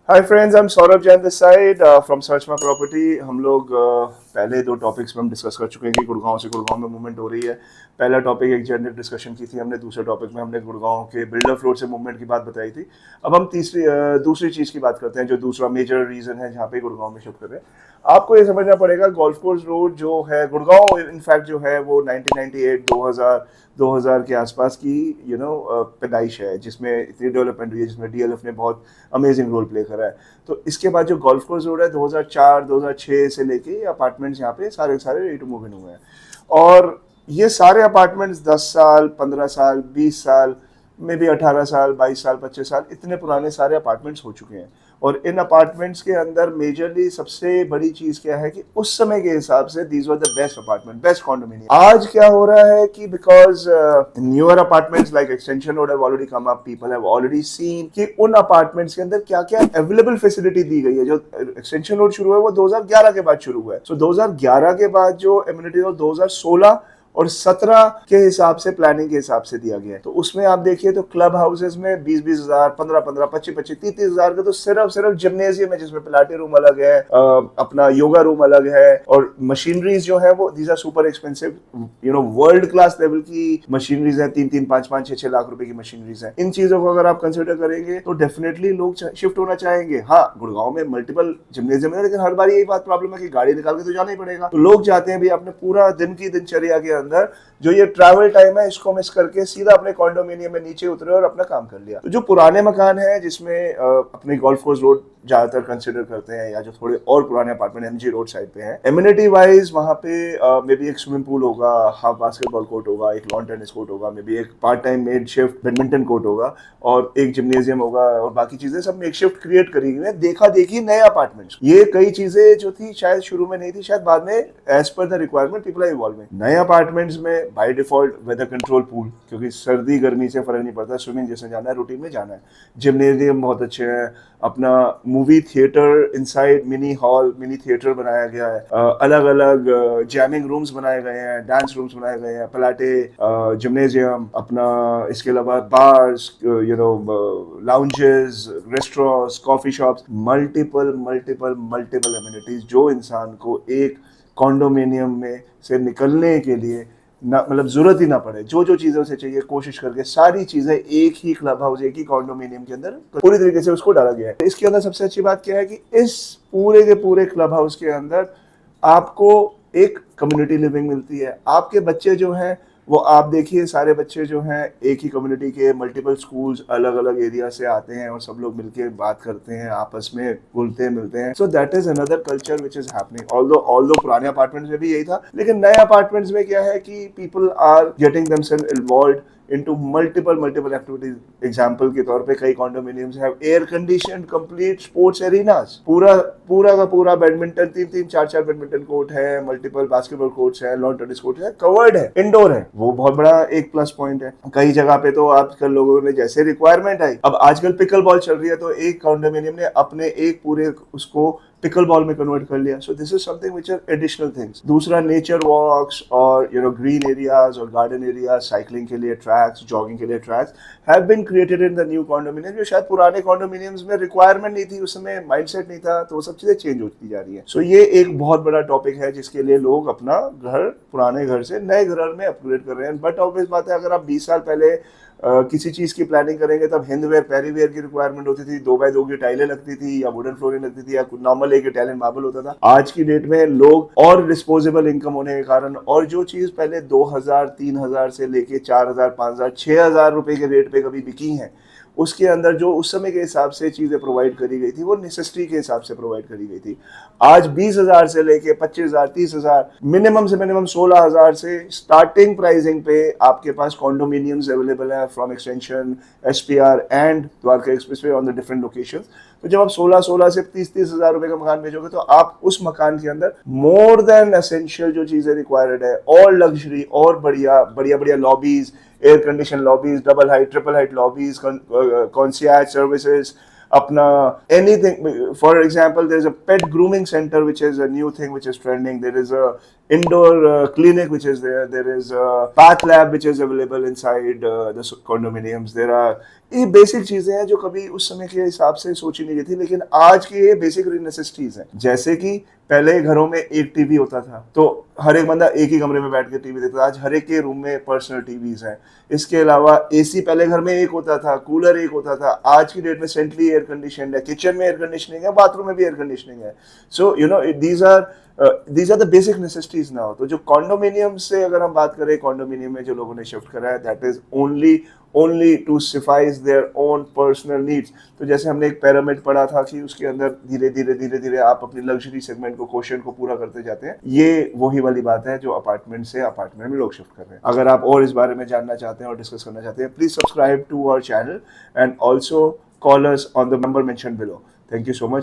Hi friends, I am Saurabh Jain this side from search my property. हम लोग पहले दो टॉपिक्स में हम डिस्कस कर चुके हैं कि गुड़गांव से गुड़गांव में मूवमेंट हो रही है। पहला टॉपिक एक जनरल डिस्कशन की थी हमने, दूसरे टॉपिक में हमने गुड़गांव के बिल्डर फ्लोर से मूवमेंट की बात बताई थी। अब हम दूसरी चीज़ की बात करते हैं, जो दूसरा मेजर रीज़न है जहाँ पे गुड़गांव में शिफ्ट कर रहे हैं। आपको ये समझना पड़ेगा, गोल्फ कोर्स रोड जो है गुड़गांव इनफैक्ट जो है वो 1998 2000 के आसपास की पैदाइश है, जिसमें इतनी डेवलपमेंट हुई है, जिसमें डीएलएफ ने बहुत अमेजिंग रोल प्ले करा है। तो इसके बाद जो गोल्फ कोर्स रोड है 2004 2006 से लेके अपार्टमेंट्स यहाँ पे सारे सारे रेडी टू मूव इन हुए हैं। और ये सारे अपार्टमेंट्स 10 साल 15 साल 20 साल में भी 18 साल 22 साल 25 साल इतने पुराने सारे अपार्टमेंट्स हो चुके हैं। और इन अपार्टमेंट्स के अंदर मेजरली सबसे बड़ी चीज क्या है कि उस समय के हिसाब से these were the best apartment, best condominium. आज क्या हो रहा है कि because newer apartments like extension road have already come up, people have already seen कि उन अपार्टमेंट्स के अंदर क्या क्या अवेलेबल फैसिलिटी दी गई है। जो एक्सटेंशन रोड शुरू है वो 2011 के बाद शुरू हुआ है। सो 2011 के बाद जो एमिनिटीज और 2016 और 17 के हिसाब से, प्लानिंग के हिसाब से दिया गया है। तो उसमें आप देखिए तो क्लब हाउसेस में 20-20 हजार, 15-15, 25-25, 30-30 हजार के तो सिर्फ जिम्नेजियम है, जिसमें पिलाटे रूम अलग है, अपना योगा रूम अलग है, और मशीनरीज जो है वो these are super expensive, world class level की मशीनरीज है। 3-3, 5-5, 6-6 लाख रुपए की मशीनरीज है। इन चीजों को अगर आप कंसिडर करेंगे तो डेफिनेटली लोग शिफ्ट होना चाहेंगे। हाँ, गुड़गांव में मल्टीपल जिम्नेजियम है, लेकिन हर बार यही बात प्रॉब्लम है कि गाड़ी निकाल के तो जाना ही पड़ेगा। तो लोग चाहते हैं भी अपने पूरा दिन की दिनचर्या के अंदर जो ये ट्रैवल टाइम है इसको मिस करके सीधा अपने कॉन्डोमिनियम में नीचे उतरे और अपना काम कर लिया। तो जो पुराने मकान है जिसमें अपने गोल्फ कोर्स रोड ज्यादातर कंसिडर करते हैं, या जो थोड़े और पुराने अपार्टमेंट एमजी रोड साइड पे हैं, एम्यूनिटी वाइज वहां पे मे बी एक स्विमिंग पूल होगा, हाफ बास्केटबॉल कोर्ट होगा, एक लॉन टेनिस कोर्ट होगा, मे बी एक part time made shift badminton court होगा, और एक जिम्नेजियम होगा, और बाकी चीजें सब मेक शिफ्ट क्रिएट करी गई है। देखा देखी नए अपार्टमेंट्स, ये कई चीजें जो थी शायद शुरू में नहीं थी, शायद बाद में as per the requirement people are evolving. नए अपार्टमेंट्स में by default weather control pool, क्योंकि सर्दी गर्मी से फर्क नहीं पड़ता, स्विमिंग जैसे जाना है रूटीन में जाना है। जिम्नेजियम बहुत अच्छे हैं, अपना movie theatre inside, mini hall, mini theatre बनाया गया है, अलग अलग जैमिंग रूम्स बनाए गए हैं, डांस रूम्स बनाए गए हैं, पलाटे, जिम्नेजियम, अपना इसके अलावा bars, lounges, restaurants, coffee shops, multiple multiple multiple amenities जो इंसान को एक कॉन्डोमिनियम में से निकलने के लिए ना, मतलब जरूरत ही ना पड़े। जो जो चीजें उसे चाहिए कोशिश करके सारी चीजें एक ही क्लब हाउस, एक ही कॉन्डोमिनियम के अंदर पूरी तरीके से उसको डाला गया है। इसके अंदर सबसे अच्छी बात क्या है कि इस पूरे के पूरे क्लब हाउस के अंदर आपको एक कम्युनिटी लिविंग मिलती है। आपके बच्चे जो हैं वो, आप देखिए सारे बच्चे जो हैं एक ही कम्युनिटी के, मल्टीपल स्कूल्स अलग अलग एरिया से आते हैं, और सब लोग मिलके बात करते हैं, आपस में घुलते मिलते हैं। So that is another culture which is happening. Although पुराने अपार्टमेंट्स में भी यही था, लेकिन नए अपार्टमेंट्स में क्या है कि people are getting themselves involved into multiple activities. Example के तौर पे कई condominiums have air condition complete sports arenas, पूरा का पूरा बैडमिंटन, 3-3, 4-4 बैडमिंटन कोर्ट है, मल्टीपल बास्केटबॉल कोर्ट्स है, लॉन टेनिस कोर्ट है, कवर्ड है, इंडोर है। वो बहुत बड़ा एक प्लस पॉइंट है। कई जगह पे तो आजकल लोगों ने जैसे रिक्वायरमेंट आई, अब आजकल पिकल बॉल चल रही है, तो एक कॉन्डोमिनियम ने अपने एक पूरे उसको पिकल बॉल में कन्वर्ट कर लिया। So this is something which are additional things. दूसरा, नेचर वॉक्स और ग्रीन एरियाज और गार्डन एरियाज, साइकिलिंग के लिए ट्रैक्स, जॉगिंग के लिए tracks have been created in the new condominium, जो शायद पुराने कॉन्डोमिनियम्स में रिक्वायरमेंट नहीं थी, उस समय माइंडसेट नहीं था, तो वो सब चीजें चेंज होती जा रही है। सो ये एक बहुत बड़ा टॉपिक है जिसके लिए लोग अपना घर पुराने घर से नए घर में अपग्रेड कर रहे हैं। बट ऑब्वियस बात है, अगर आप 20 साल पहले किसी चीज की प्लानिंग करेंगे तब हिंदवेयर, पैरीवेयर की रिक्वायरमेंट होती थी, 2x2 की टाइलें लगती थी, या वुडन फ्लोरिंग लगती थी, या नॉर्मल एक इटालियन मार्बल होता था। आज की डेट में लोग और डिस्पोजेबल इनकम होने के कारण, और जो चीज पहले 2000 3000 से लेके 4000 5000 6000 रुपए के रेट पे कभी बिकी है, उसके अंदर जो उस समय के हिसाब से चीजें प्रोवाइड करी गई थी वो नेसेसिटी के हिसाब से प्रोवाइड करी गई थी। आज 20,000 से लेके 25,000 30,000, मिनिमम से मिनिमम 16,000 से स्टार्टिंग प्राइसिंग पे आपके पास कॉन्डोमिनियम्स अवेलेबल है from extension, SPR and Dwarka expressway on the different locations. तो जब आप 16 से 30,000 रुपए का मकान भेजोगे तो आप उस मकान के अंदर मोर देन एसेंशियल जो चीजें रिक्वायर्ड है, और लग्जरी, और बढ़िया बढ़िया बढ़िया lobbies, air condition lobbies, double height triple height lobbies, concierge services, अपना anything. For example, there's a pet grooming center which is a new thing which is trending. There is a indoor clinic which is there is a path lab which is available inside the condominiums. There are ये basic चीजें हैं जो कभी उस समय के हिसाब से सोची नहीं गई थी, लेकिन आज की ये बेसिक नेसेसिटीज हैं। जैसे कि पहले घरों में एक टीवी होता था तो हर एक बंदा एक ही कमरे में बैठ के टीवी देखता था, आज हर एक के रूम में पर्सनल टीवीज हैं। इसके अलावा एसी पहले घर में एक होता था, कूलर एक होता था, आज की डेट में सेंट्रली एयर कंडीशनड है, किचन में एयर कंडीशनिंग है, बाथरूम में भी एयर कंडीशनिंग है। So you know these are the basic necessities now. तो जो कॉन्डोमिनियम से अगर हम बात करें, कॉन्डोमिनियम में जो लोगों ने शिफ्ट करा है, that is only to suffice their own personal needs. तो जैसे हमने एक पिरामिड पढ़ा था कि उसके अंदर धीरे धीरे आप अपनी लग्जरी सेगमेंट को, क्वोशिएंट को पूरा करते जाते हैं। ये वही वाली बात है जो अपार्टमेंट से अपार्टमेंट में लोग शिफ्ट कर रहे हैं। अगर आप और इस बारे में जानना चाहते हैं और डिस्कस करना चाहते हैं, please subscribe to our channel and also call us on the number mention below. Thank you so much.